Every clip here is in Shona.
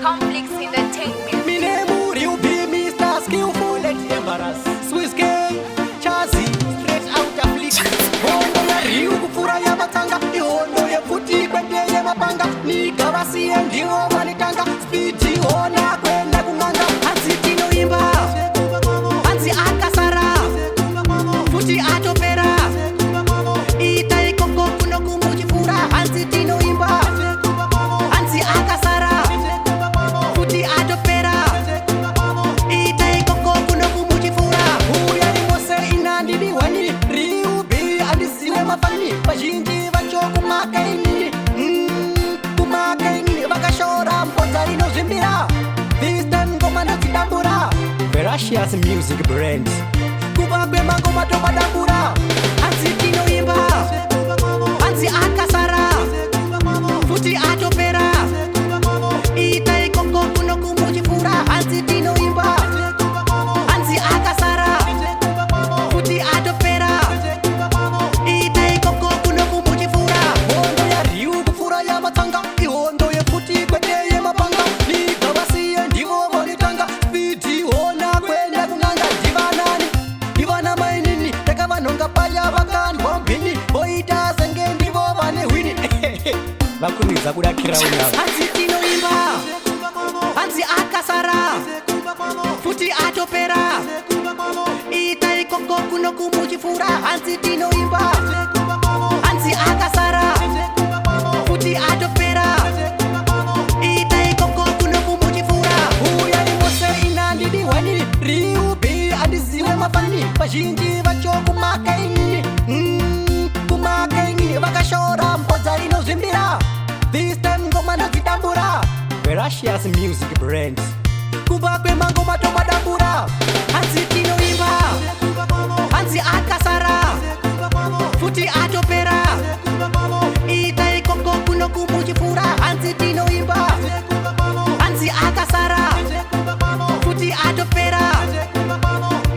Complex Entertainment. Me name you be Mr. Skillful and embarrass. Swiss gang, Chazi, straight out of flick. Hondo ya riu kufura ya batanga. Hondo ya puti kwende ya mapanga. Ni gawasi ya ndiyo manitanga. Speedy ona kwenda kunganga. Hansi tino imba, hansi akasara, puti atopera. Ita ikoko kuno kumujifura. Hansi tino imba, hansi akasara, puti atopera. Ita ikoko kuno kumujifura. Huya imose inandidi wani. Riu bi andisiwe mafani. Pajinji vacho kumakaini. Kumakaini vakashora mpota inozimbira. This time ngoma nazidambura. Veracious music brand. Kubagwe mangoma tomadambura. Hansi tino imba, hansi akasara, puti atopera. Ita ikoko kuno kumujifura. Hansi tino imba, hansi akasara, puti atopera. Ita ikoko kuno kumujifura. Hondo ya riu kufura ya matanga. Ihondo ya puti kwende ya mapanga. Ni gawasi ya ndivo monitanga. Speedy ona kwenda kunganga. Divanani, divana mainini. Teka vanonga paya vakani bombini. Boita zenge ndivo vane wini. Vakuniza kudakira unyava. Hansi tino imba, hansi akasara, puti atopera. Ita ikoko kuno kumujifura. Hansi tino imba, hansi akasara, puti atopera. Ita ikoko kuno kumujifura. Huya imose inandidi wani. Riu bi andisiwe mafani. Pajinji vacho kumakaini. Kumakaini vakashora mpota inozimbira. This time ngoma nazidambura. Veracious music brand. Kubagwe mangoma tomadambura. Hansi tino imba, hansi akasara, puti atopera. Ita ikoko kuno kumujifura. Hansi tino imba, hansi akasara, puti atopera.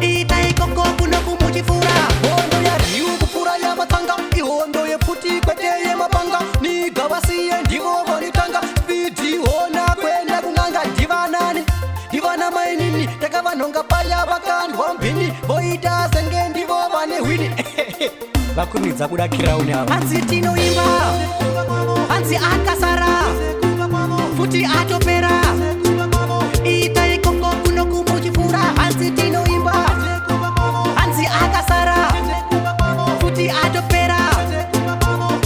Ita ikoko kuno kumujifura. Hondo ya riu kufura ya matanga. Ihondo ya puti kwende ya mapanga. Ni gawasi ya ndivo monitanga. Speedy ona kwenda kunganga. Divanani, divana mainini. Teka vanonga paya vakani bombini. Boita zenge ndivo vane wini. Vakunidza kudakira unyava. Hansi tino imba, hansi akasara, puti atopera. Ita ikoko kuno kumujifura. Hansi tino imba, hansi akasara, puti atopera.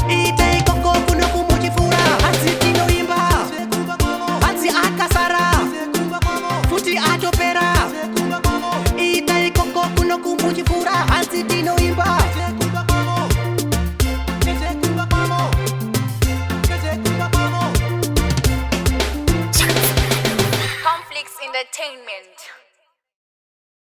Ita ikoko kuno kumujifura. Hansi tino imba, hansi akasara, puti atopera. Ita ikoko kuno kumujifura. Hansi tino imba. Complex Entertainment.